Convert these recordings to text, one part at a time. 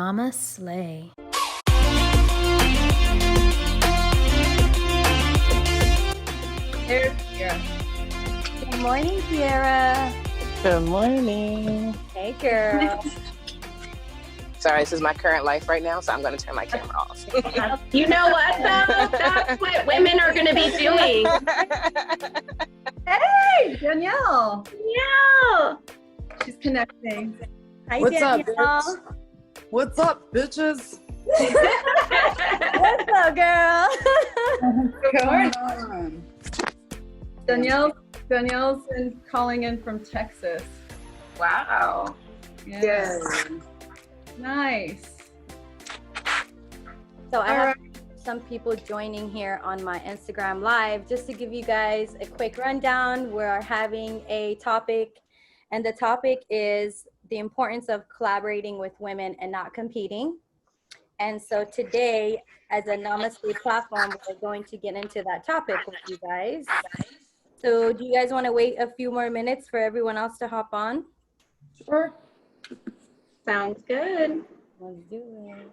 NamaSlay. There's Kiera. Good morning, Kiera. Good morning. Hey, girl. Sorry, this is my current life right now, so I'm going to turn my camera off. You know what, though? That's what women are going to be doing. Hey, Danielle. Yeah. She's connecting. Hi, What's up, Danielle. bitch? What's up, bitches? What's up, girl? Good morning. Come on. Danielle's been calling in from Texas. Wow. Yeah. Nice. So I All have some people joining here on my Instagram Live. Just to give you guys a quick rundown, we're having a topic, and the topic is the importance of collaborating with women and not competing. And so today, as a NamaSlay platform, we're going to get into that topic with you guys. So do you guys want to wait a few more minutes for everyone else to hop on? Sure. Sounds good. Let's do it.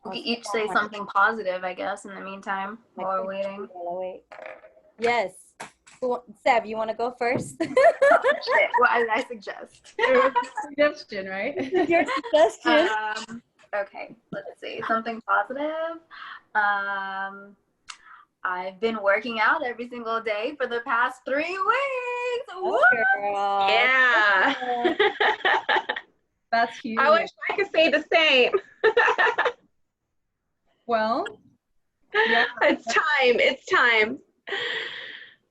We could each say something positive, I guess, in the meantime, while we're waiting. Wait. Yes. Seb, you want to go first? What I suggest. Suggestion, right? Your suggestion. Okay, let's see. Something positive. I've been working out every single day for the past 3 weeks. Oh, girl. Yeah. That's huge. I wish I could say the same. Well, yeah, It's time. It's time.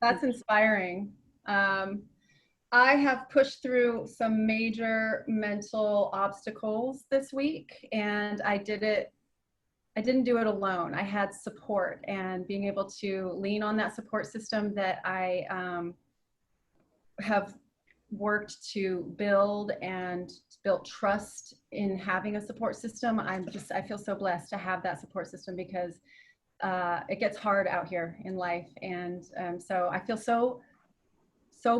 that's inspiring. I have pushed through some major mental obstacles this week, and I didn't do it alone. I had support, and being able to lean on that support system that I have worked to build and built trust in having a support system. I feel so blessed to have that support system because it gets hard out here in life. And so I feel so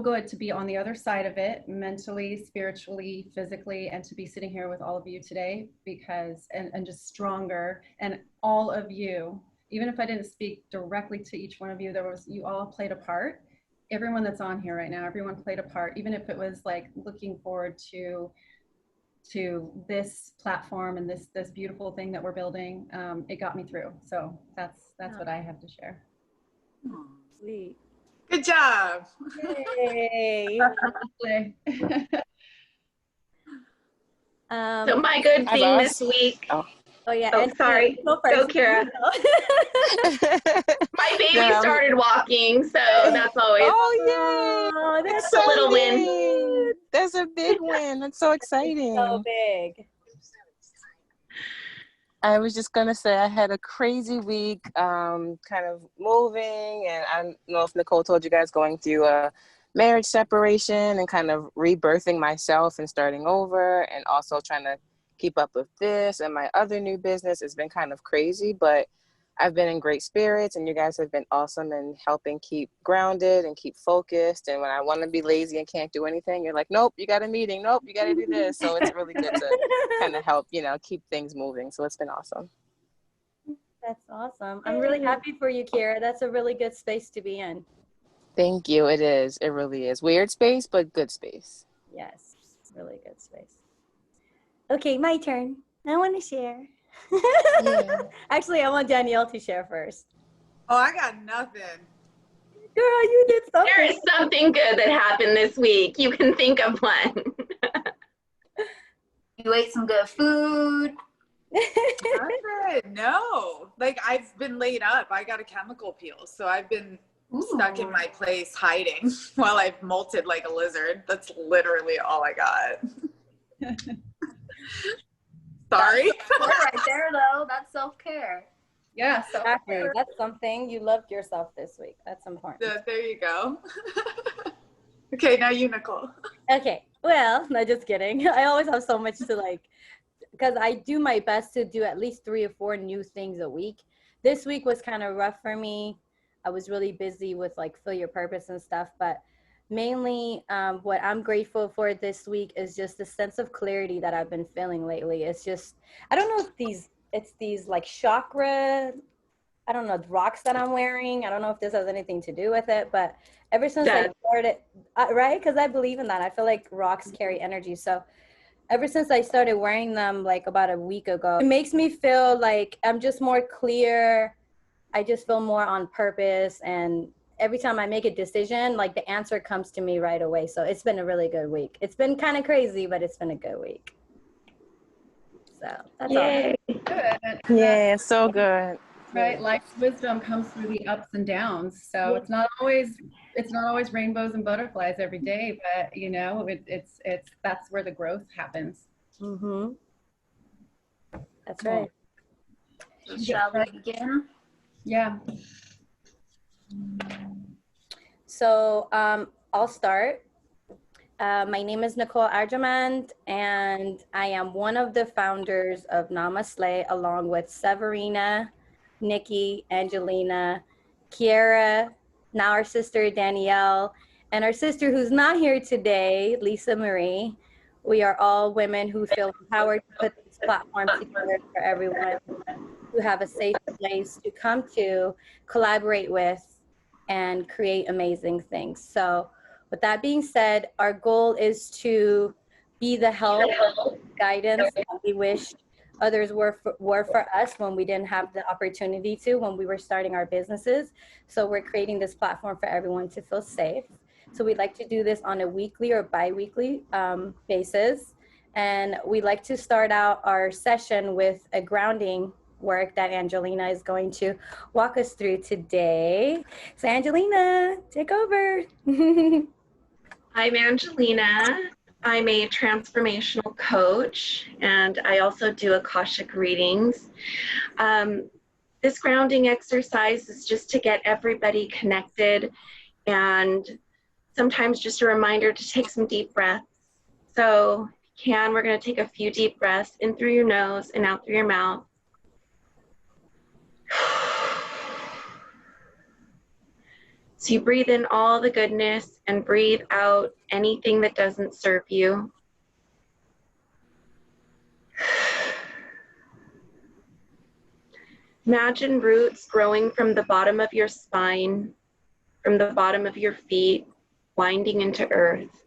good to be on the other side of it, mentally, spiritually, physically, and to be sitting here with all of you today because, and just stronger. And all of you, even if I didn't speak directly to each one of you, you all played a part. Everyone that's on here right now, everyone played a part, even if it was like looking forward to this platform and this beautiful thing that we're building. It got me through. So that's what I have to share. Sweet. Good job. Yay. So my good Hi, thing boss. this week. Oh yeah. Oh, and sorry. Go Go, first. Kira. My baby Yeah. started walking, so that's always Oh, that's a little win. Exciting. That's a big win. That's so exciting. so big. I was just going to say I had a crazy week kind of moving, and I don't know if Nicole told you guys, going through a marriage separation and kind of rebirthing myself and starting over, and also trying to keep up with this and my other new business. It's been kind of crazy, but I've been in great spirits, and you guys have been awesome in helping keep grounded and keep focused. And when I want to be lazy and can't do anything, you're like, nope, you got a meeting. Nope, you got to do this. So it's really good to kind of help, keep things moving. So it's been awesome. That's awesome. I'm really happy for you, Kira. That's a really good space to be in. Thank you. It is. It really is. Weird space, but good space. Yes, really good space. Okay, my turn. I want to share. Yeah. Actually, I want Danielle to share first. Oh, I got nothing. Girl, you did something. There is something good that happened this week. You can think of one. You ate some good food. Nothing. No. Like, I've been laid up. I got a chemical peel, so I've been stuck in my place hiding while I've molted like a lizard. That's literally all I got. Sorry. Right there, though. That's self-care. Yeah, so Exactly. That's something. You loved yourself this week. That's important. There you go. Okay, now you, Nicole. Okay. Well, no, just kidding. I always have so much to because I do my best to do at least 3 or 4 new things a week. This week was kind of rough for me. I was really busy with Feel Your Purpose and stuff, but mainly what I'm grateful for this week is just the sense of clarity that I've been feeling lately. It's just, I don't know if it's these like chakra, I don't know, rocks that I'm wearing. I don't know if this has anything to do with it, but ever since I Does. started, right? Because I believe in that. I feel like rocks carry energy. So ever since I started wearing them like about a week ago, it makes me feel like I'm just more clear. I just feel more on purpose. And every time I make a decision, like the answer comes to me right away. So it's been a really good week. It's been kind of crazy, but it's been a good week. So that's all. Yay. Good. And Yeah, so good. right, life's wisdom comes through the ups and downs. So it's not always rainbows and butterflies every day, but you know, it's that's where the growth happens. Mm-hmm. That's Cool. right. So shall we begin? Yeah. So I'll start. My name is Nicole Arjamand, and I am one of the founders of NamaSlay, along with Severina, Nikki, Angelina, Kiera, now our sister Danielle, and our sister who's not here today, Lisa Marie. We are all women who feel empowered to put this platform together for everyone to have a safe place to come to, collaborate with, and create amazing things. So with that being said, our goal is to be the help, guidance that we wish others were for us when we didn't have the opportunity to, when we were starting our businesses. So we're creating this platform for everyone to feel safe. So we'd like to do this on a weekly or bi-weekly basis. And we'd like to start out our session with a grounding work that Angelina is going to walk us through today. So Angelina, take over. I'm Angelina. I'm a transformational coach, and I also do Akashic readings. This grounding exercise is just to get everybody connected, and sometimes just a reminder to take some deep breaths. So if you can, we're going to take a few deep breaths in through your nose and out through your mouth. So you breathe in all the goodness and breathe out anything that doesn't serve you. Imagine roots growing from the bottom of your spine, from the bottom of your feet, winding into earth.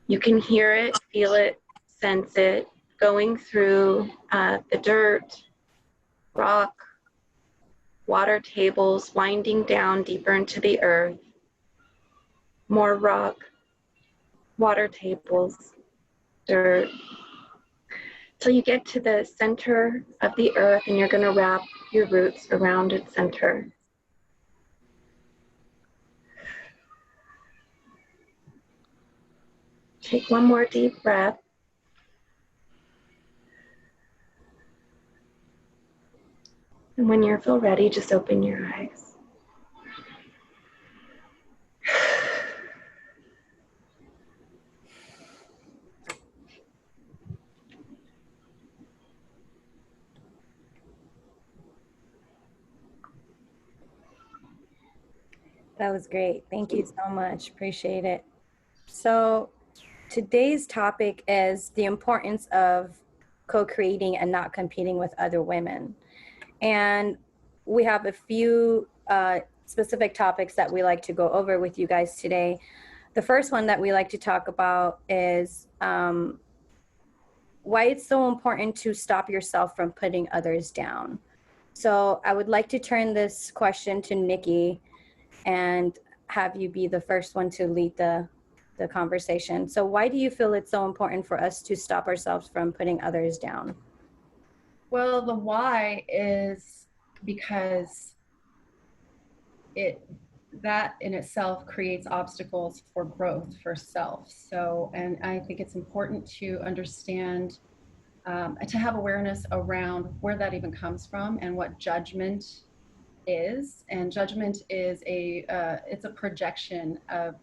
You can hear it, feel it, sense it, going through the dirt, rock, water tables, winding down deeper into the earth. More rock, water tables, dirt, till you get to the center of the earth, and you're going to wrap your roots around its center. Take one more deep breath. And when you feel ready, just open your eyes. That was great. Thank you so much. Appreciate it. So today's topic is the importance of co-creating and not competing with other women. And we have a few specific topics that we like to go over with you guys today. The first one that we like to talk about is why it's so important to stop yourself from putting others down. So I would like to turn this question to Nikki and have you be the first one to lead the conversation. So why do you feel it's so important for us to stop ourselves from putting others down? Well, the why is because that in itself creates obstacles for growth for self. So, and I think it's important to understand, to have awareness around where that even comes from and what judgment is. And judgment is it's a projection of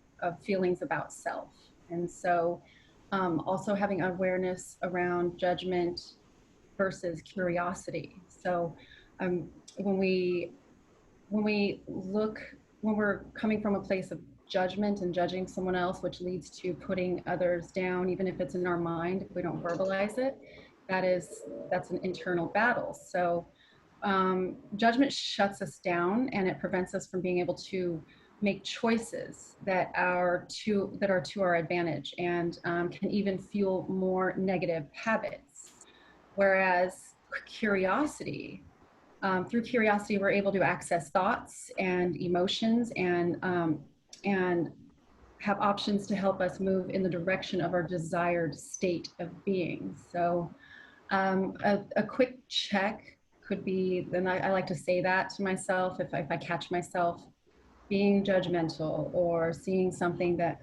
feelings about self. And so also having awareness around judgment versus curiosity. So when we're coming from a place of judgment and judging someone else, which leads to putting others down, even if it's in our mind, if we don't verbalize it, that's an internal battle. So judgment shuts us down, and it prevents us from being able to make choices that are to our advantage, and can even fuel more negative habits. Whereas curiosity, through curiosity, we're able to access thoughts and emotions, and have options to help us move in the direction of our desired state of being. So a quick check could be, then I like to say that to myself if I catch myself being judgmental or seeing something that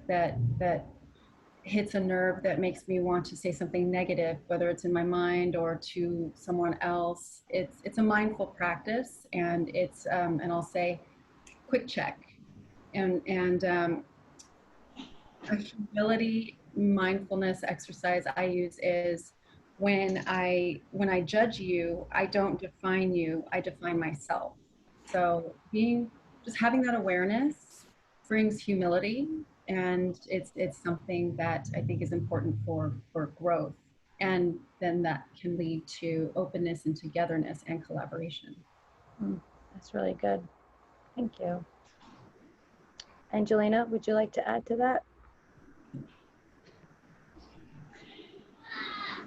hits a nerve that makes me want to say something negative, whether it's in my mind or to someone else. It's a mindful practice, and it's and I'll say quick check, and a humility mindfulness exercise I use is when I judge you, I don't define you, I define myself. So just having that awareness brings humility, and it's something that I think is important for growth, and then that can lead to openness and togetherness and collaboration. That's really good. Thank you. Angelina, would you like to add to that?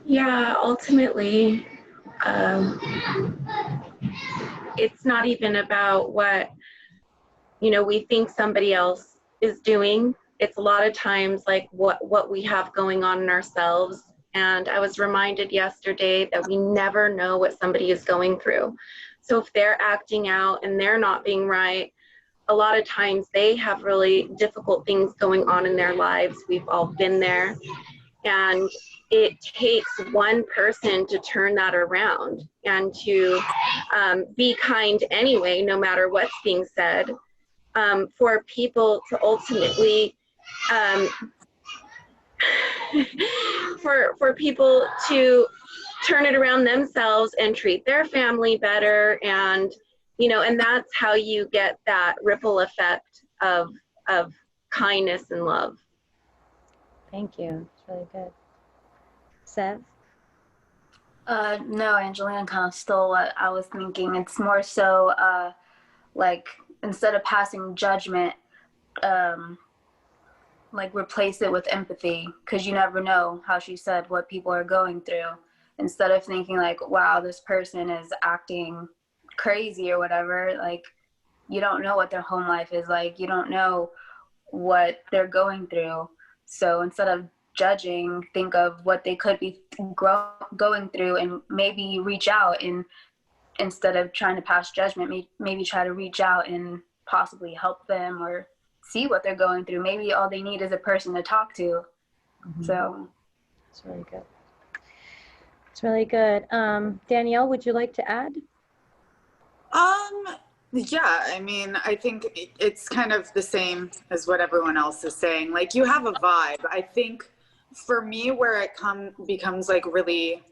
Yeah, ultimately, it's not even about what, we think somebody else is doing. It's a lot of times like what we have going on in ourselves. And I was reminded yesterday that we never know what somebody is going through. So if they're acting out and they're not being right, a lot of times they have really difficult things going on in their lives. We've all been there. And it takes one person to turn that around and to be kind anyway, no matter what's being said, for people to ultimately, for people to turn it around themselves and treat their family better. And, and that's how you get that ripple effect of kindness and love. Thank you. It's really good. Seth? No, Angelina kind of stole what I was thinking. It's more so like instead of passing judgment, like replace it with empathy, because you never know, how she said, what people are going through. Instead of thinking like, wow, this person is acting crazy or whatever, like you don't know what their home life is like. You don't know what they're going through. So instead of judging, think of what they could be going through, and maybe reach out, and instead of trying to pass judgment, maybe try to reach out and possibly help them or see what they're going through. Maybe all they need is a person to talk to. So it's really good. It's really good. Danielle, would you like to add? Yeah, I mean, I think it's kind of the same as what everyone else is saying. Like, you have a vibe. I think for me, where it becomes like really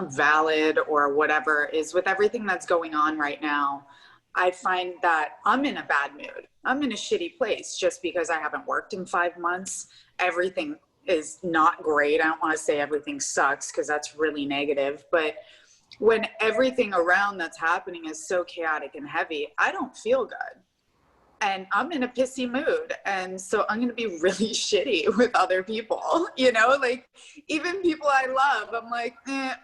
valid or whatever is with everything that's going on right now. I find that I'm in a bad mood. I'm in a shitty place just because I haven't worked in 5 months. Everything is not great. I don't want to say everything sucks because that's really negative, but when everything around that's happening is so chaotic and heavy, I don't feel good. And I'm in a pissy mood. And so I'm going to be really shitty with other people, like even people I love, I'm like,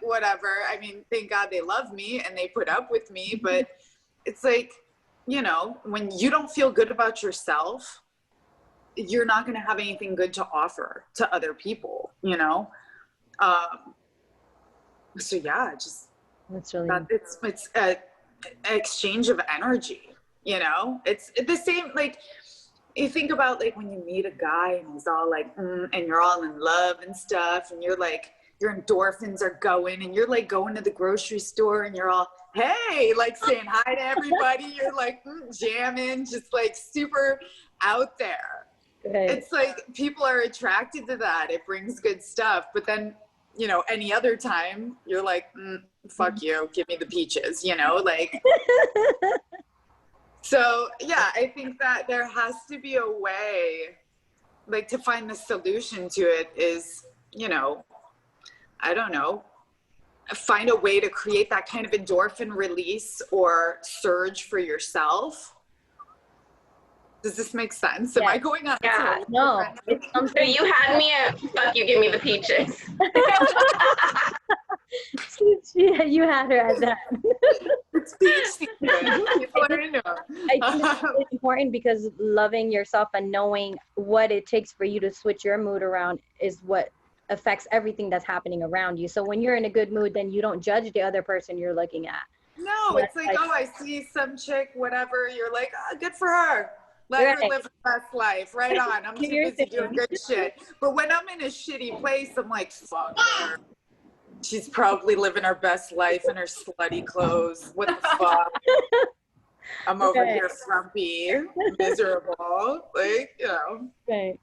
whatever. I mean, thank God they love me and they put up with me. But it's like, when you don't feel good about yourself, you're not going to have anything good to offer to other people, So yeah, that's really, it's an exchange of energy. It's the same, like you think about like when you meet a guy and he's all like, and you're all in love and stuff, and you're like, your endorphins are going, and you're like going to the grocery store and you're all, hey, like saying hi to everybody. You're like jamming, just like super out there. Good. It's like people are attracted to that. It brings good stuff. But then, any other time you're like, fuck you, give me the peaches, like. So yeah, I think that there has to be a way, like, to find the solution to it is, you know, I don't know, find a way to create that kind of endorphin release or surge for yourself. Does this make sense? Am I going on? Yeah. No, it's So something. you had me at fuck you, give me the peaches. You had her at that. It's peach season. People are into I think it's really important because loving yourself and knowing what it takes for you to switch your mood around is what affects everything that's happening around you. So when you're in a good mood, then you don't judge the other person you're looking at. No, it's like, oh, I see some chick, whatever. You're like, oh, good for her. Let her live her best life. Right on. I'm too busy doing good shit. But when I'm in a shitty place, I'm like, fuck her. She's probably living her best life in her slutty clothes. What the fuck? I'm over here frumpy, miserable, like, you know,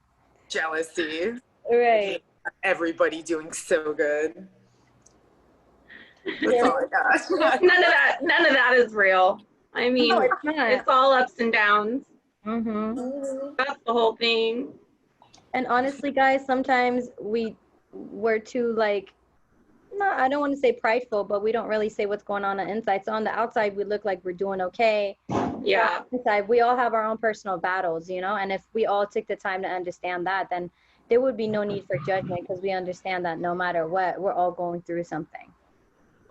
jealousy. Right. Everybody doing so good. That's all I got. None of that is real. I mean, No, it's not. it's all ups and downs. Mm-hmm. That's the whole thing. And honestly, guys, sometimes we're too, like, no, I don't want to say prideful, but we don't really say what's going on the inside. So on the outside, we look like we're doing okay. Yeah. Inside, we all have our own personal battles, you know, and if we all took the time to understand that, then there would be no need for judgment because we understand that no matter what, we're all going through something.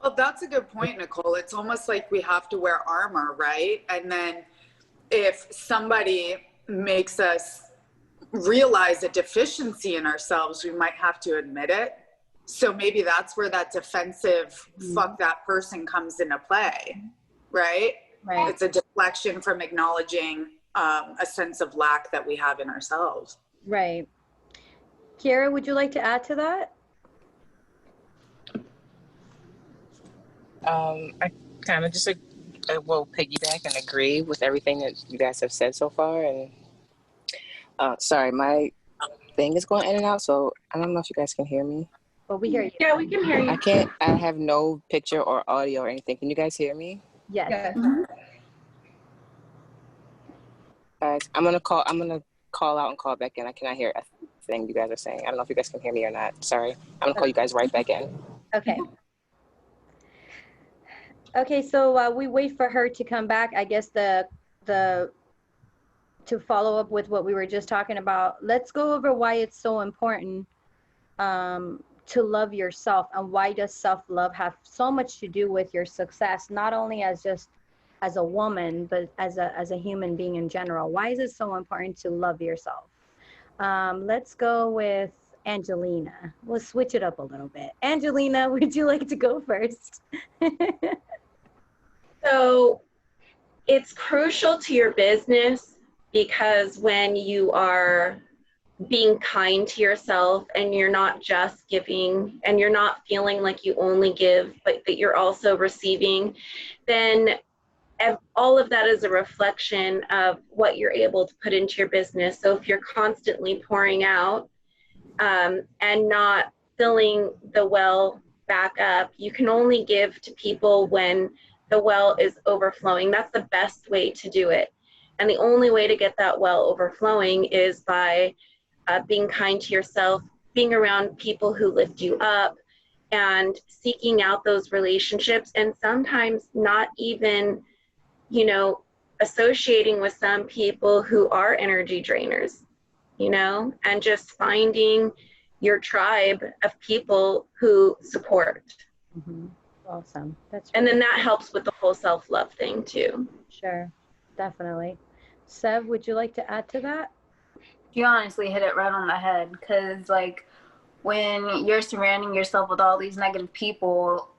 Well, that's a good point, Nicole. It's almost like we have to wear armor, right? And then if somebody makes us realize a deficiency in ourselves, we might have to admit it. So maybe that's where that defensive fuck that person comes into play, right? Right. It's a deflection from acknowledging a sense of lack that we have in ourselves. Right. Kiera, would you like to add to that? I kind of just will piggyback and agree with everything that you guys have said so far. And sorry, my thing is going in and out, so I don't know if you guys can hear me. Well, we hear you. Yeah, we can hear you. I have no picture or audio or anything. Can you guys hear me? Yes. Yes. Guys, I'm gonna call out and call back in. I cannot hear a thing you guys are saying. I don't know if you guys can hear me or not. Sorry. I'm gonna call you guys right back in. Okay. Okay, so we wait for her to come back. I guess to follow up with what we were just talking about, let's go over why it's so important to love yourself, and why does self-love have so much to do with your success, not only as a woman, but as a human being in general. Why is it so important to love yourself? Let's go with Angelina. We'll switch it up a little bit. Angelina, would you like to go first? So it's crucial to your business because when you are being kind to yourself and you're not just giving and you're not feeling like you only give, but that you're also receiving, then all of that is a reflection of what you're able to put into your business. So if you're constantly pouring out and not filling the well back up, you can only give to people when the well is overflowing. That's the best way to do it. And the only way to get that well overflowing is by being kind to yourself, being around people who lift you up, and seeking out those relationships, and sometimes not even, you know, associating with some people who are energy drainers, you know, and just finding your tribe of people who support. Mm-hmm. Awesome. And then that helps with the whole self-love thing too. Sure, definitely. Sev, would you like to add to that? You honestly hit it right on the head, because like when you're surrounding yourself with all these negative people,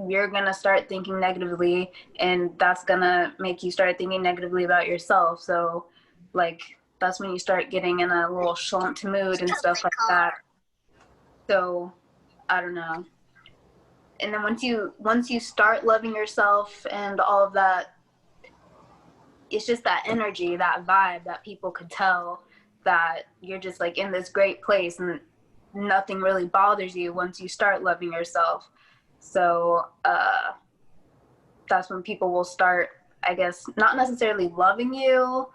you're gonna start thinking negatively, and that's gonna make you start thinking negatively about yourself. So like that's when you start getting in a little schlumped mood and stuff like that. So I don't know. And then once you start loving yourself and all of that, it's just that energy, that vibe that people could tell that you're just like in this great place and nothing really bothers you once you start loving yourself. So that's when people will start I guess, not necessarily loving you,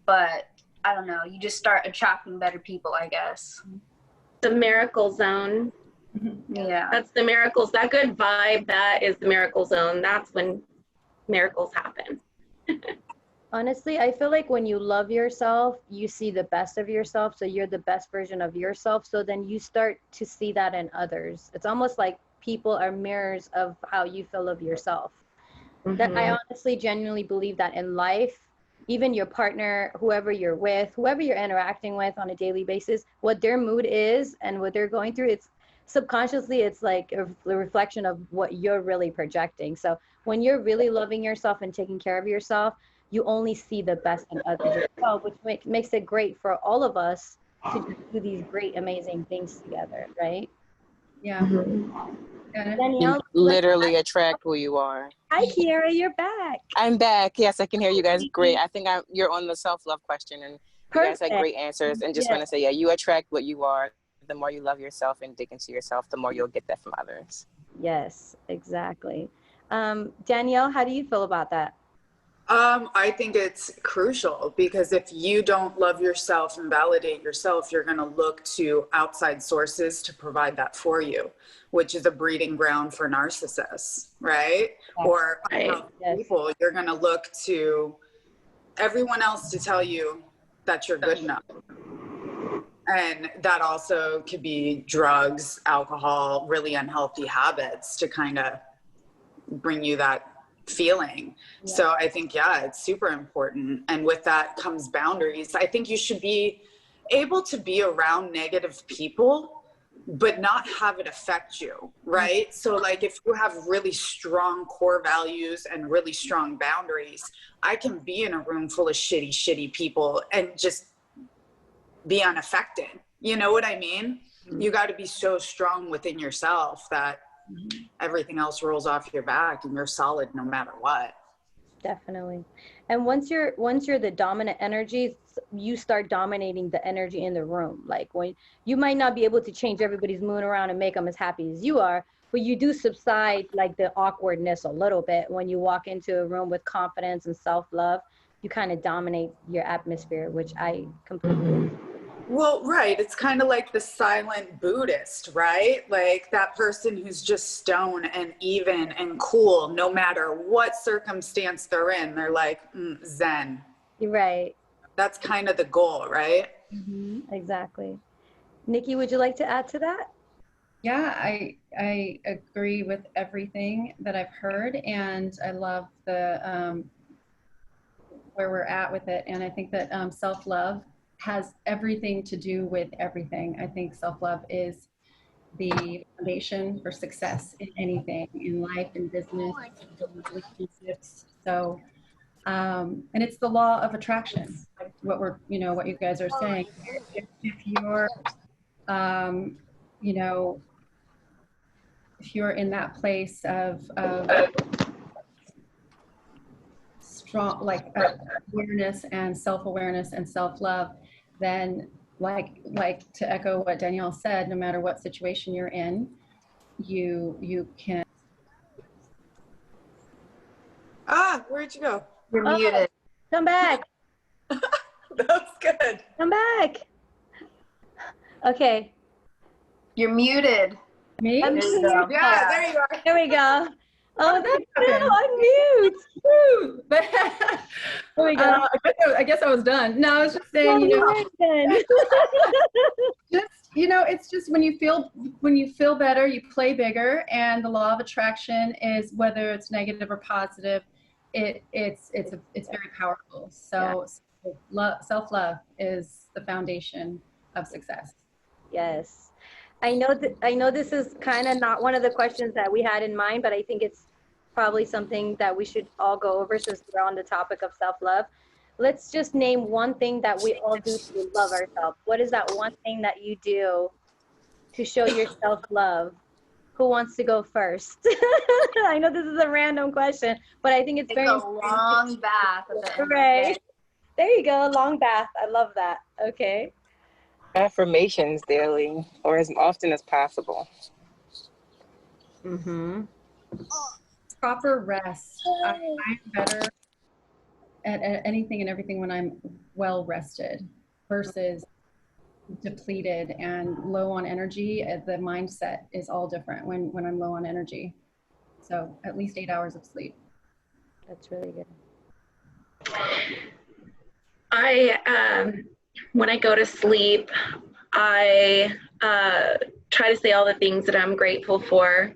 but I don't know, you just start attracting better people, I guess. The miracle zone. Yeah. That's the miracles. That good vibe, that is the miracle zone. That's when miracles happen. Honestly, I feel like when you love yourself, you see the best of yourself. So you're the best version of yourself. So then you start to see that in others. It's almost like people are mirrors of how you feel of yourself. That I honestly genuinely believe that in life, even your partner, whoever you're with, whoever you're interacting with on a daily basis, what their mood is and what they're going through, it's subconsciously, it's like a reflection of what you're really projecting. So when you're really loving yourself and taking care of yourself, you only see the best in others as well, which makes it great for all of us to do these great, amazing things together, right? Yeah. Danielle, You literally attract who you are. hi, Kiera, you're back. I'm back. Yes, I can hear you guys. Great. I think you're on the self-love question, and you guys had great answers. And just want to say, yeah, you attract what you are. The more you love yourself and dig into yourself, the more you'll get that from others. Yes, exactly. Danielle, how do you feel about that? I think it's crucial because if you don't love yourself and validate yourself, you're going to look to outside sources to provide that for you, which is a breeding ground for narcissists, right? Yes. Or Right. people, you're going to look to everyone else to tell you that you're good enough. And that also could be drugs, alcohol, really unhealthy habits to kind of bring you that feeling. Yeah. So I think, yeah, it's super important. And with that comes boundaries. I think you should be able to be around negative people, but not have it affect you, right? So like if you have really strong core values and really strong boundaries, I can be in a room full of shitty people and just be unaffected. You know what I mean? Mm-hmm. You got to be so strong within yourself that everything else rolls off your back and you're solid no matter what. Definitely. And once you're the dominant energy, you start dominating the energy in the room. Like when you might not be able to change everybody's mood around and make them as happy as you are, but you do subside like the awkwardness a little bit when you walk into a room with confidence and self-love. You kind of dominate your atmosphere, which I completely Well, right. It's kind of like the silent Buddhist, right? Like that person who's just stone and even and cool, no matter what circumstance they're in. They're like Zen. Right. That's kind of the goal, right? Mm-hmm. Exactly. Nikki, would you like to add to that? Yeah, I agree with everything that I've heard, and I love the where we're at with it. And I think that self-love has everything to do with everything. I think self-love is the foundation for success in anything, in life, in business, in relationships. So, and it's the law of attraction. Like what you guys are saying. If you're, if you're in that place of strong, like awareness and self-awareness and self-love, then like to echo what Danielle said, no matter what situation you're in, you can. Where'd you go? You're muted. Come back. That was good. Come back. Okay. You're muted. Me? I'm Yeah, there you are. There we go. Oh, no, unmute. There we go. I guess I was done. No, I was just saying, it's just when you feel better, you play bigger, and the law of attraction is, whether it's negative or positive, it's very powerful. So self-love is the foundation of success. Yes. I know this is kind of not one of the questions that we had in mind, but I think it's probably something that we should all go over since we're on the topic of self-love. Let's just name one thing that we all do to love ourselves. What is that one thing that you do to show your self-love? Who wants to go first? I know this is a random question, but I think it's very important. A long bath. Right. There you go, a long bath. I love that. Okay. Affirmations daily, or as often as possible. Mm-hmm. Proper rest. I'm better at anything and everything when I'm well rested versus depleted and low on energy. The mindset is all different when I'm low on energy. So at least 8 hours of sleep. That's really good. When I go to sleep, I try to say all the things that I'm grateful for.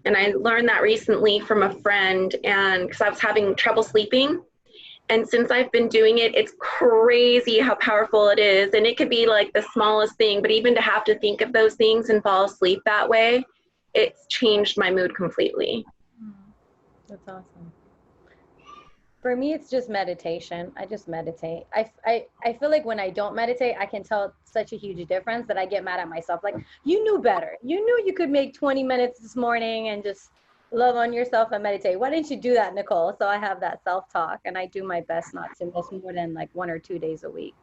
And I learned that recently from a friend, and because I was having trouble sleeping. And since I've been doing it, it's crazy how powerful it is. And it could be like the smallest thing, but even to have to think of those things and fall asleep that way, it's changed my mood completely. That's awesome. For me, it's just meditation. I just meditate. I feel like when I don't meditate, I can tell such a huge difference that I get mad at myself. Like, you knew better. You knew you could make 20 minutes this morning and just love on yourself and meditate. Why didn't you do that, Nicole? So I have that self-talk, and I do my best not to miss more than like 1 or 2 days a week.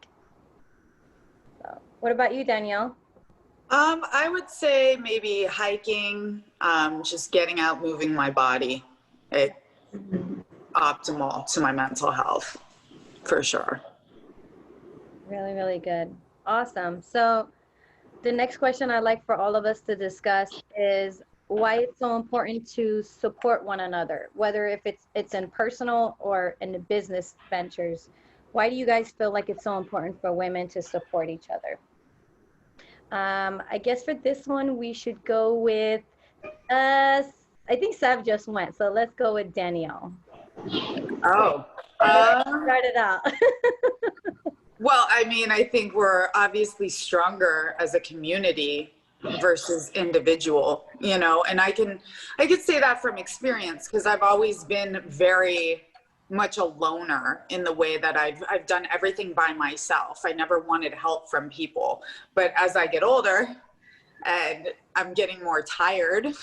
So what about you, Danielle? I would say maybe hiking, just getting out, moving my body. It's optimal to my mental health, for sure. Really, really good. Awesome. So the next question I'd like for all of us to discuss is why it's so important to support one another, whether if it's in personal or in the business ventures. Why do you guys feel like it's so important for women to support each other? I guess for this one, we should go with, I think Sav just went, so let's go with Danielle. Oh. Start it out. Well, I mean, I think we're obviously stronger as a community versus individual, you know, and I could say that from experience because I've always been very much a loner in the way that I've done everything by myself. I never wanted help from people. But as I get older and I'm getting more tired,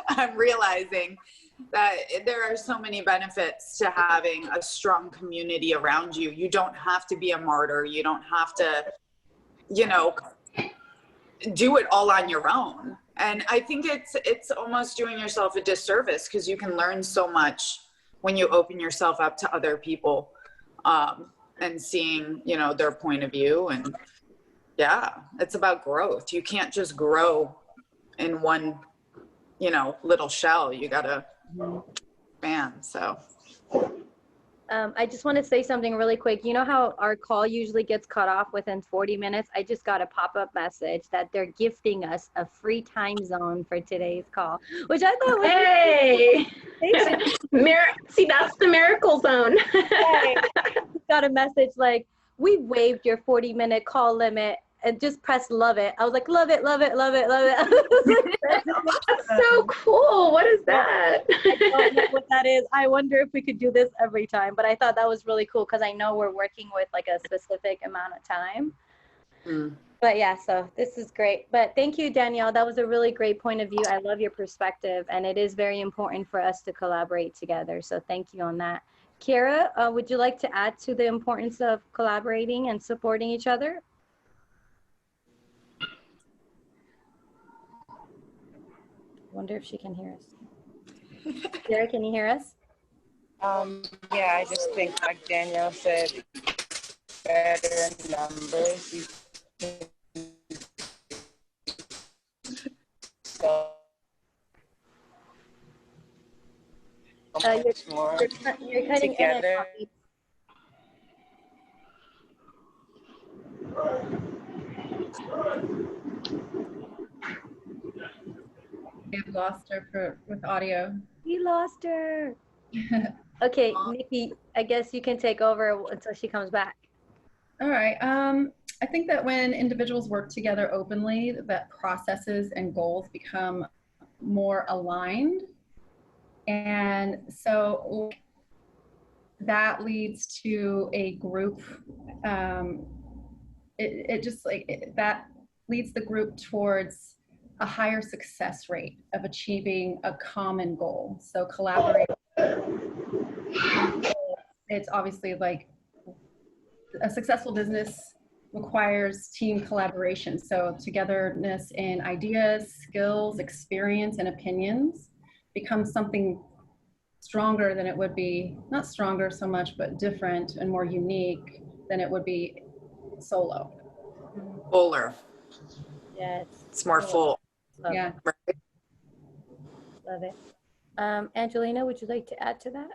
I'm realizing that there are so many benefits to having a strong community around you. You don't have to be a martyr. You don't have to, you know, do it all on your own. And I think it's almost doing yourself a disservice because you can learn so much when you open yourself up to other people and seeing, you know, their point of view. And yeah, it's about growth. You can't just grow in one, you know, little shell. You gotta expand. So I just want to say something really quick. You know how our call usually gets cut off within 40 minutes? I just got a pop-up message that they're gifting us a free time zone for today's call, which I thought was Hey! See, that's the miracle zone. Got a message like, we waived your 40-minute call limit and just press love it. I was like, love it, love it, love it, love it. That's so cool. What is that? I don't know what that is. I wonder if we could do this every time, but I thought that was really cool because I know we're working with like a specific amount of time. But yeah, so this is great. But thank you, Danielle. That was a really great point of view. I love your perspective, and it is very important for us to collaborate together. So thank you on that. Kiera, would you like to add to the importance of collaborating and supporting each other? Wonder if she can hear us. Kiera, can you hear us? Yeah, I just think like Danielle said, better numbers. So much more you're cutting together. in We've lost her with audio. We lost her. Okay, Nikki, I guess you can take over until she comes back. All right. I think that when individuals work together openly, that processes and goals become more aligned. And so that leads to a group, that leads the group towards a higher success rate of achieving a common goal. So collaborating, it's obviously like a successful business requires team collaboration. So togetherness in ideas, skills, experience, and opinions becomes something stronger than it would be, not stronger so much, but different and more unique than it would be solo. Fuller. Yeah, It's more full. Love Yeah. it. Love it. Angelina, would you like to add to that?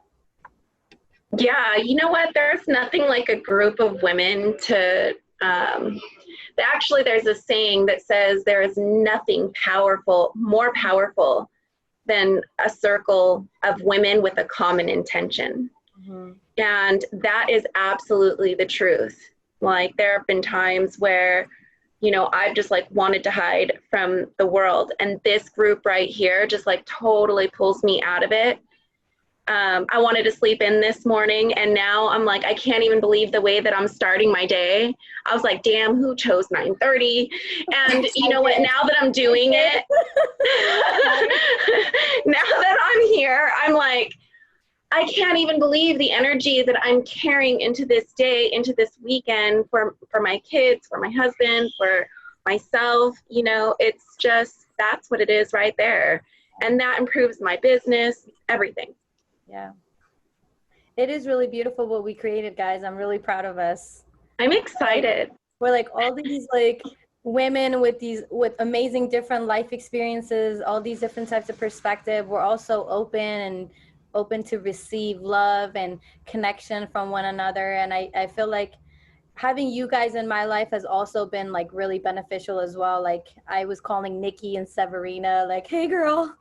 Yeah, you know what? There's nothing like a group of women to, actually, there's a saying that says there is nothing more powerful than a circle of women with a common intention. Mm-hmm. And that is absolutely the truth. Like, there have been times where, you know, I've just like wanted to hide from the world. And this group right here just like totally pulls me out of it. I wanted to sleep in this morning, and now I'm like, I can't even believe the way that I'm starting my day. I was like, damn, who chose 9:30? And you know what, now that I'm doing it, now that I'm here, I'm like, I can't even believe the energy that I'm carrying into this day, into this weekend for my kids, for my husband, for myself. You know, it's just, that's what it is right there. And that improves my business, everything. Yeah. It is really beautiful what we created, guys. I'm really proud of us. I'm excited. We're like all these like women with amazing different life experiences, all these different types of perspective. We're also open to receive love and connection from one another. And I feel like having you guys in my life has also been like really beneficial as well. Like I was calling Nikki and Severina like, hey girl,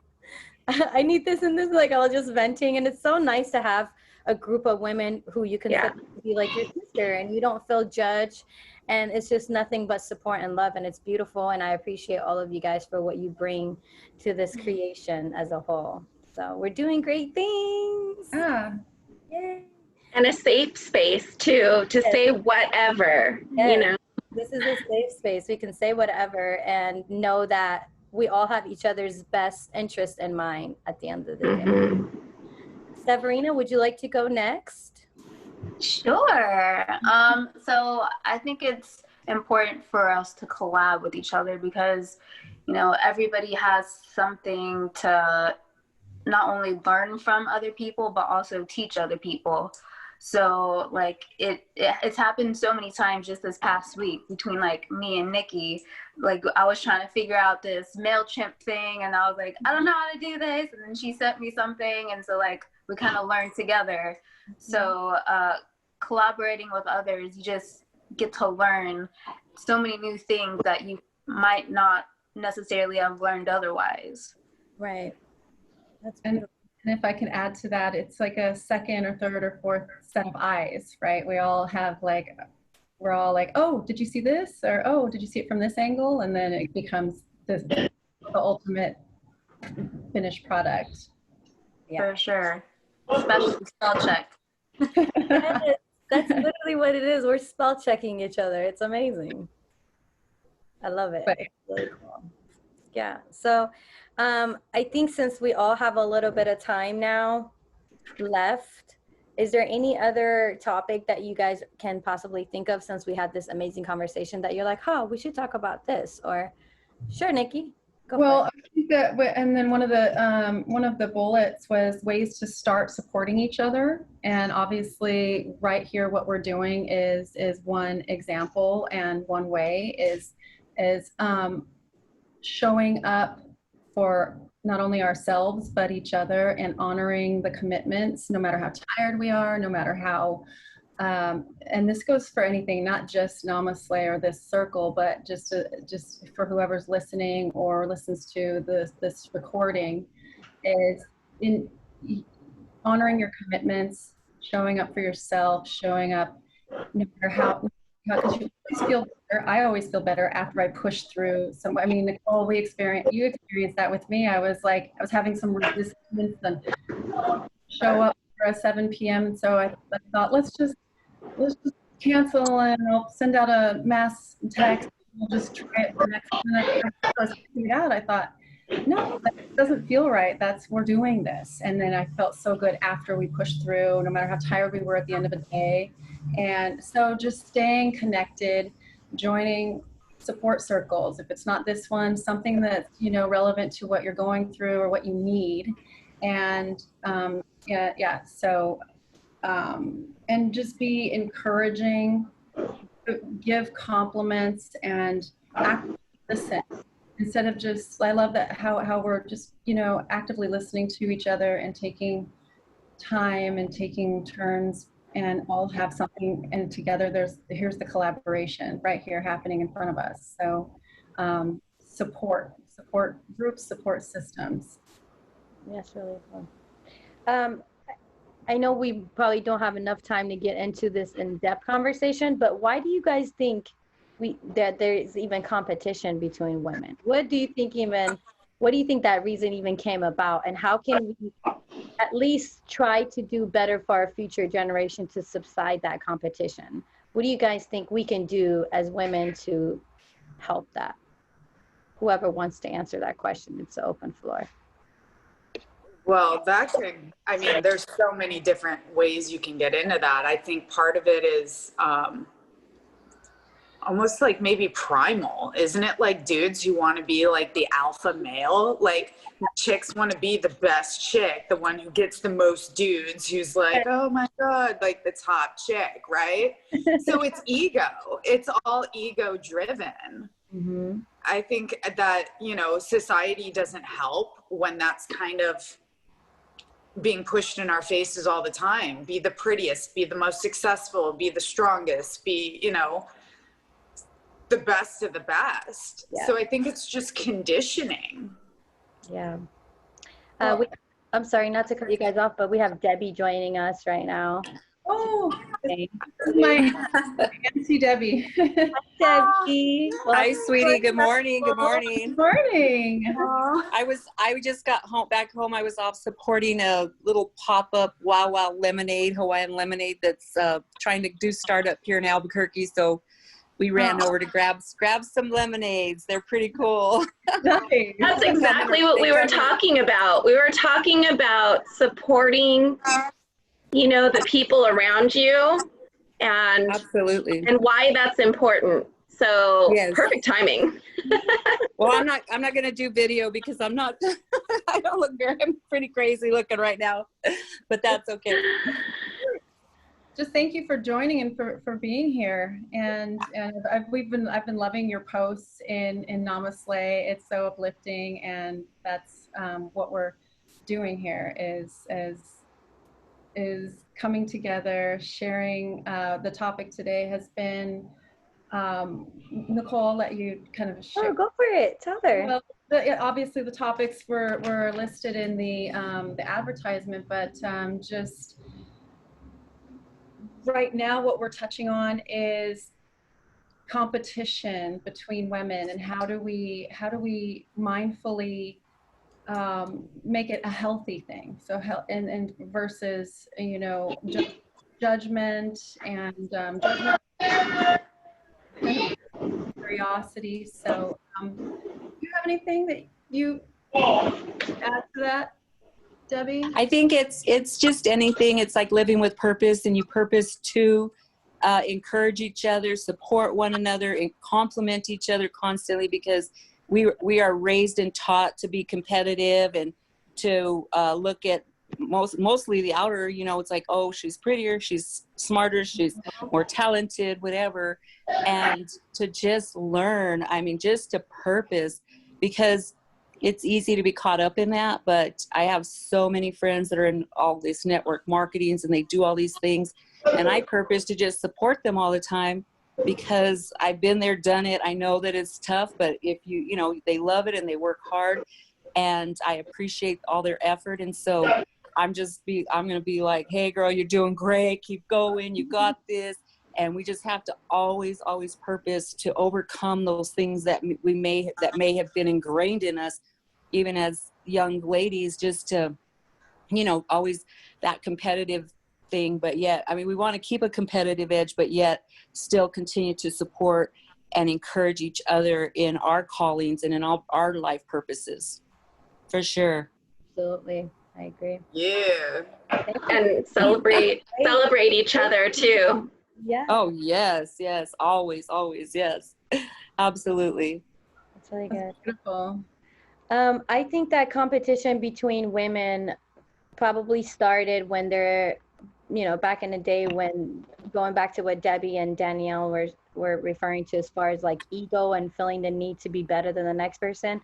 I need this and this. Like I was just venting. And it's so nice to have a group of women who you can be like your sister and you don't feel judged. And it's just nothing but support and love. And it's beautiful. And I appreciate all of you guys for what you bring to this creation as a whole. So we're doing great things. Yay. And a safe space too, to say whatever, you know. This is a safe space. We can say whatever and know that we all have each other's best interest in mind at the end of the day. Severina, would you like to go next? Sure. So I think it's important for us to collab with each other because, you know, everybody has something to not only learn from other people, but also teach other people. So like it's happened so many times just this past week between like me and Nikki. Like I was trying to figure out this MailChimp thing and I was like, I don't know how to do this. And then she sent me something. And so like we kind of learned together. So collaborating with others, you just get to learn so many new things that you might not necessarily have learned otherwise. Right. That's And if I can add to that, it's like a second or third or fourth set of eyes, right? We all have like, we're all like, oh, did you see this? Or, oh, did you see it from this angle? And then it becomes the ultimate finished product. Yeah. For sure. Especially spell check. Yes, that's literally what it is. We're spell checking each other. It's amazing. I love it. It's really cool. Yeah. So I think since we all have a little bit of time now left, is there any other topic that you guys can possibly think of since we had this amazing conversation that you're like, oh, we should talk about this? Or sure, Nikki, go Well, for it. I think that, and then one of the bullets was ways to start supporting each other. And obviously right here, what we're doing is one example, and one way is showing up for not only ourselves, but each other, and honoring the commitments, no matter how tired we are, no matter how, and this goes for anything, not just NamaSlay or this circle, but just for whoever's listening or listens to this recording, is in honoring your commitments, showing up for yourself, showing up no matter how, because you always feel better. I always feel better after I push through some. I mean, Nicole, you experienced that with me. I was having some resistance and show up for a 7 p.m. And so I thought, let's just cancel, and I'll send out a mass text. We'll just try it the next minute. I was figuring it out. I thought, no, that doesn't feel right. We're doing this. And then I felt so good after we pushed through, no matter how tired we were at the end of the day. And so just staying connected, joining support circles. If it's not this one, something that's, relevant to what you're going through or what you need. And Yeah. So, and just be encouraging, give compliments, and actively listen instead of just. I love that how we're just actively listening to each other and taking time and taking turns and all have something, and together here's the collaboration right here happening in front of us. So support groups, support systems. That's really fun. I know we probably don't have enough time to get into this in-depth conversation, but why do you guys think that there is even competition between women? What do you think that reason even came about, and how can we at least try to do better for our future generation to subside that competition? What do you guys think we can do as women to help that? Whoever wants to answer that question, it's an open floor. Well, there's so many different ways you can get into that. I think part of it is almost like maybe primal, isn't it? Like dudes who want to be like the alpha male, like chicks want to be the best chick, the one who gets the most dudes, who's like, oh my God, like the top chick, right? So it's ego. It's all ego driven. Mm-hmm. I think that, society doesn't help when that's kind of being pushed in our faces all the time. Be the prettiest, be the most successful, be the strongest, be, the best of the best. Yeah. So I think it's just conditioning. Yeah. I'm sorry not to cut you guys off, but we have Debbie joining us right now. Oh, my Nancy Debbie. Hi, Debbie. Hi, sweetie. Good morning. Good morning. Good morning. I just got back home. I was off supporting a little pop-up Wow Wow Lemonade, Hawaiian lemonade that's trying to do startup here in Albuquerque. So we ran over to grab some lemonades. They're pretty cool. That's exactly what we were talking about. We were talking about supporting the people around you, and absolutely, and why that's important. So yes. Perfect timing. Well, I'm not going to do video because I'm not, I don't look very, I'm pretty crazy looking right now, but that's okay. Just thank you for joining and for being here. And I've been loving your posts in NamaSlay. It's so uplifting, and that's what we're doing here is coming together, sharing. The topic today has been, Nicole, I'll let you kind of share. Oh, go for it. Tell her. Well, obviously the topics were listed in the advertisement, but just right now what we're touching on is competition between women, and how do we mindfully make it a healthy thing. So and versus judgment and curiosity. So do you have anything that you add to that, Debbie? I think it's just anything. It's like living with purpose, and you purpose to encourage each other, support one another, and compliment each other constantly, because we are raised and taught to be competitive and to look at mostly the outer, it's like, oh, she's prettier, she's smarter, she's more talented, whatever. And to just learn, just to purpose, because it's easy to be caught up in that. But I have so many friends that are in all these network marketings, and they do all these things, and I purpose to just support them all the time, because I've been there, done it. I know that it's tough, but if they love it and they work hard, and I appreciate all their effort. And so I'm going to be like, hey girl, you're doing great. Keep going. You got this. And we just have to always purpose to overcome those things that may have been ingrained in us, even as young ladies, just to, always that competitive thing. But yet, we want to keep a competitive edge, but yet still continue to support and encourage each other in our callings and in all our life purposes. For sure. Absolutely. I agree. Yeah. And celebrate each other too. Yeah. Oh, yes. Always. Yes. Absolutely. That's really good. That's beautiful. I think that competition between women probably started when they're, you know, back in the day, when going back to what Debbie and Danielle were referring to as far as like ego and feeling the need to be better than the next person.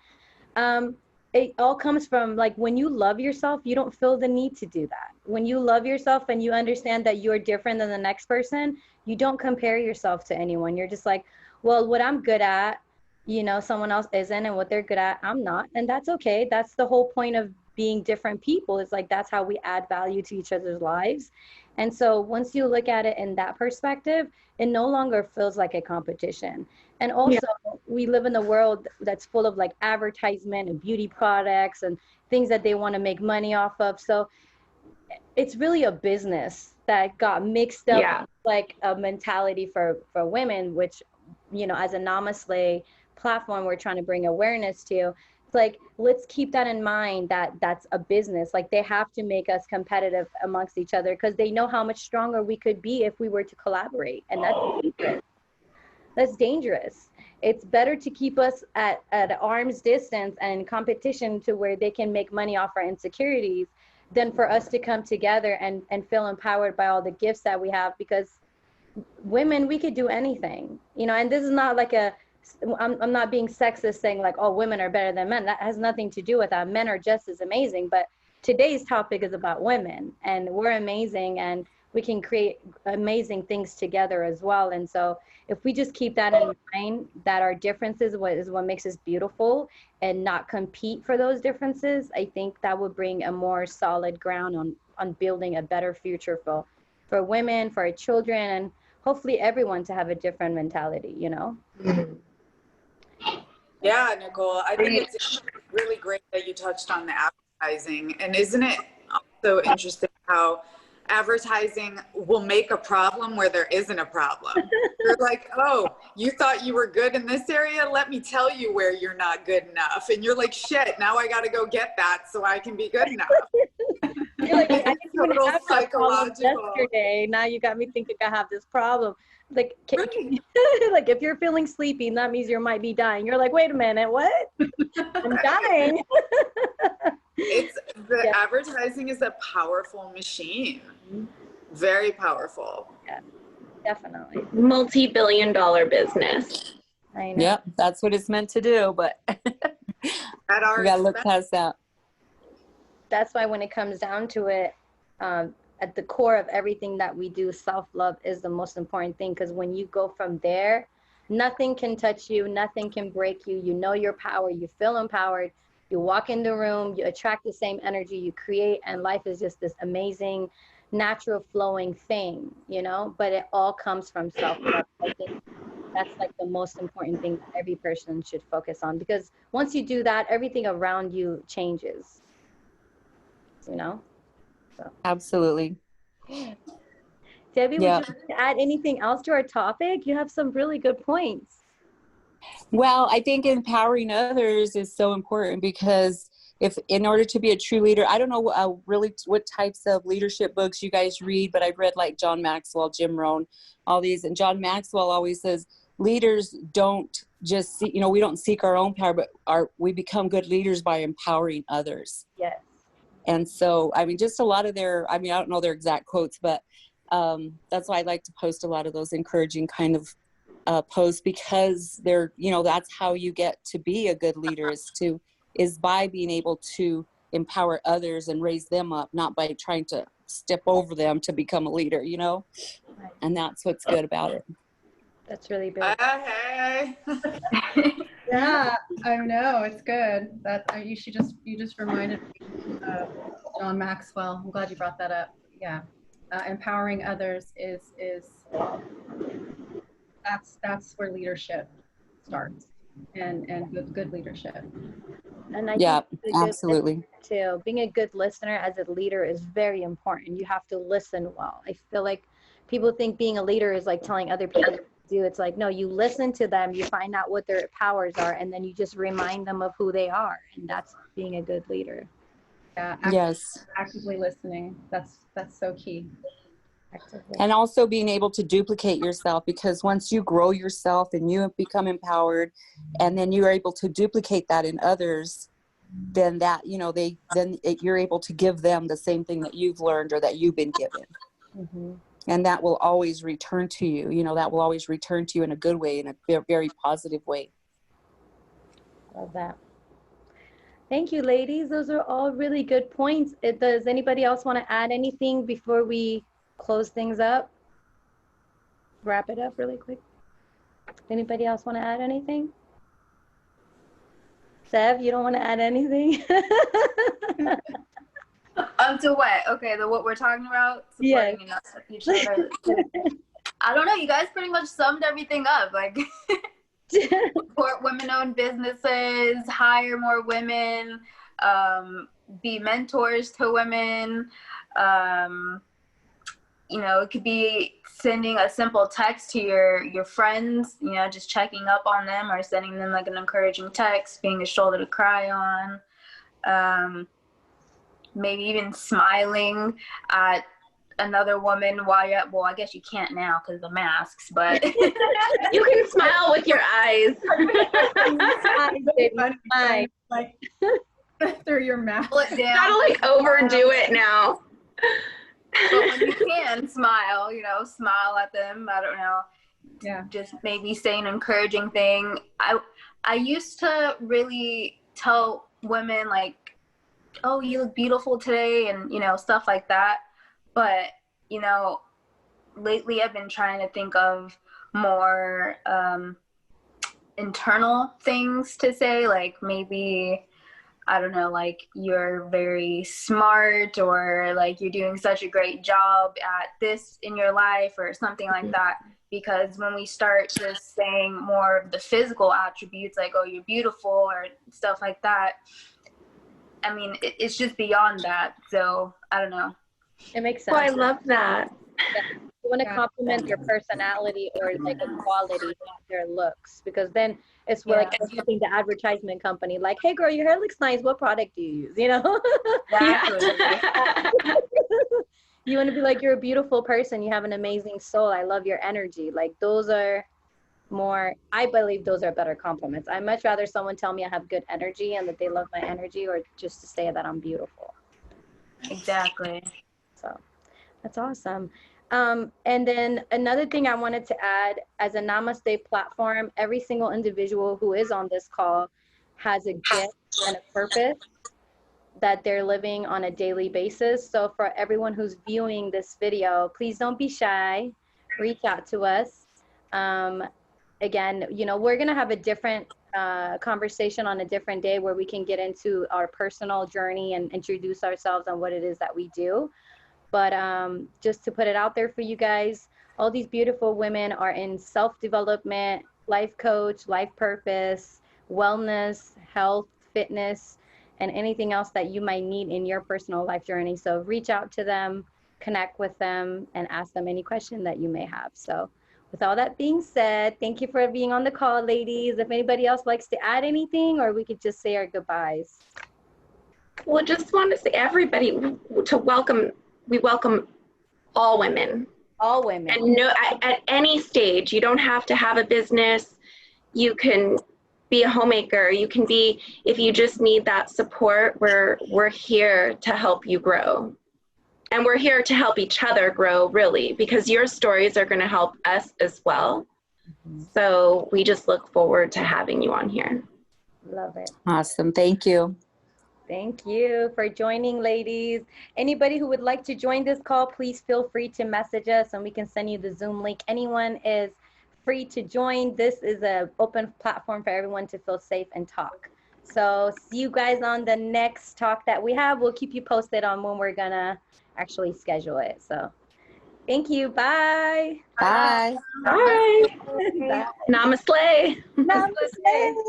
It all comes from like, when you love yourself, you don't feel the need to do that. When you love yourself and you understand that you're different than the next person, you don't compare yourself to anyone. You're just like, well, what I'm good at, you know, someone else isn't, and what they're good at, I'm not. And that's okay. That's the whole point of being different people. It's like, that's how we add value to each other's lives. And so once you look at it in that perspective, it no longer feels like a competition. And also, we live in a world that's full of like advertisement and beauty products and things that they want to make money off of. So it's really a business that got mixed up with like a mentality for women, which, you know, as a NamaSlay platform, we're trying to bring awareness to. It's like, let's keep that in mind, that that's a business. Like, they have to make us competitive amongst each other because they know how much stronger we could be if we were to collaborate. And that's dangerous. That's dangerous. It's better to keep us at arm's distance and competition to where they can make money off our insecurities than for us to come together and feel empowered by all the gifts that we have. Because women, we could do anything, you know. And this is not like I'm not being sexist saying like, oh, women are better than men. That has nothing to do with that. Men are just as amazing. But today's topic is about women, and we're amazing, and we can create amazing things together as well. And so if we just keep that in mind, that our differences is what makes us beautiful, and not compete for those differences, I think that would bring a more solid ground on building a better future for women, for our children, and hopefully everyone to have a different mentality, you know? Yeah, Nicole, I think it's really great that you touched on the advertising. And isn't it also interesting how advertising will make a problem where there isn't a problem? You're like, oh, you thought you were good in this area? Let me tell you where you're not good enough. And you're like, shit, now I got to go get that so I can be good enough. You're like, I didn't even Total have that problem psychological. yesterday. Now you got me thinking I have this problem. Like, like if you're feeling sleepy, that means you might be dying. You're like, wait a minute, what? I'm dying. It's the advertising is a powerful machine. Very powerful. Yeah, definitely. Multi-billion-dollar business. I know. Yep, that's what it's meant to do, but we gotta look past that. That's why when it comes down to it, at the core of everything that we do, self-love is the most important thing. Because when you go from there, nothing can touch you, nothing can break you. You know your power, you feel empowered, you walk in the room, you attract the same energy, you create, and life is just this amazing, natural flowing thing, you know? But it all comes from self-love. I think that's like the most important thing that every person should focus on, because once you do that, everything around you changes, you know? So. Absolutely. Debbie, would you like to add anything else to our topic? You have some really good points. Well, I think empowering others is so important, because if in order to be a true leader, I don't know really what types of leadership books you guys read, but I've read like John Maxwell, Jim Rohn, all these. And John Maxwell always says leaders don't just see, we don't seek our own power, but we become good leaders by empowering others. Yes. And so, I mean, just a lot of I don't know their exact quotes, but that's why I like to post a lot of those encouraging kind of posts, because they're, that's how you get to be a good leader, is by being able to empower others and raise them up, not by trying to step over them to become a leader, Right. And that's what's good about it. That's really big. Hey. Yeah, I know, it's good. That you just reminded me of John Maxwell. I'm glad you brought that up. Yeah, empowering others is that's where leadership starts, and good leadership. And I Yeah, think absolutely. Too, being a good listener as a leader is very important. You have to listen well. I feel like people think being a leader is like telling other people what to do. It's like, no, you listen to them, you find out what their powers are, and then you just remind them of who they are. And that's being a good leader. Yeah. Actively listening. That's so key. Actively. And also being able to duplicate yourself, because once you grow yourself and you become empowered, and then you're able to duplicate that in others, then that, you know, you're able to give them the same thing that you've learned or that you've been given. Mm-hmm. And that will always return to you, you know, that will always return to you in a good way, in a very positive way. Love that. Thank you, ladies. Those are all really good points. Does anybody else want to add anything before we close things up? Wrap it up really quick. Anybody else want to add anything? Sev, you don't want to add anything? To what? Okay, what we're talking about? Supporting each other. I don't know. You guys pretty much summed everything up. Like, support women-owned businesses, hire more women, be mentors to women. You know, it could be sending a simple text to your friends, you know, just checking up on them, or sending them like an encouraging text, being a shoulder to cry on. Maybe even smiling at another woman while you're well, I guess you can't now because of the masks, but you can smile with your eyes. Like through your mouth. Gotta like overdo it now. But when you can smile, you know, smile at them. I don't know. Yeah. Just maybe say an encouraging thing. I used to really tell women like, oh, you look beautiful today, and, you know, stuff like that. But, you know, lately I've been trying to think of more internal things to say, like maybe, I don't know, like you're very smart, or like you're doing such a great job at this in your life, or something like that. Because when we start just saying more of the physical attributes, like, oh, you're beautiful, or stuff like that, I mean, it's just beyond that. So I don't know. It makes sense. Oh, I love that. You want to compliment their personality or like a quality, not their looks, because then it's like helping the advertisement company, like, hey girl, your hair looks nice, what product do you use, you know? You want to be like, you're a beautiful person, you have an amazing soul, I love your energy. Like, those are more, I believe those are better compliments. I'd much rather someone tell me I have good energy and that they love my energy, or just to say that I'm beautiful. Exactly. So that's awesome. And then another thing I wanted to add, as a NamaSlay platform, every single individual who is on this call has a gift and a purpose that they're living on a daily basis. So for everyone who's viewing this video, please don't be shy. Reach out to us. Again, you know, we're going to have a different conversation on a different day where we can get into our personal journey and introduce ourselves and what it is that we do. But just to put it out there for you guys, all these beautiful women are in self-development, life coach, life purpose, wellness, health, fitness, and anything else that you might need in your personal life journey. So reach out to them, connect with them, and ask them any question that you may have. So with all that being said, thank you for being on the call, ladies. If anybody else likes to add anything, or we could just say our goodbyes. Well, just want to say everybody to welcome. We welcome all women. All women. And no, at any stage, you don't have to have a business. You can be a homemaker. You can be, if you just need that support, we're here to help you grow. And we're here to help each other grow, really, because your stories are going to help us as well. So we just look forward to having you on here. Love it. Awesome. Thank you. Thank you for joining, ladies. Anybody who would like to join this call, please feel free to message us and we can send you the Zoom link. Anyone is free to join. This is an open platform for everyone to feel safe and talk. So see you guys on the next talk that we have. We'll keep you posted on when we're gonna actually schedule it. So thank you. Bye. Bye. Bye. Bye. NamaSlay. Namaste.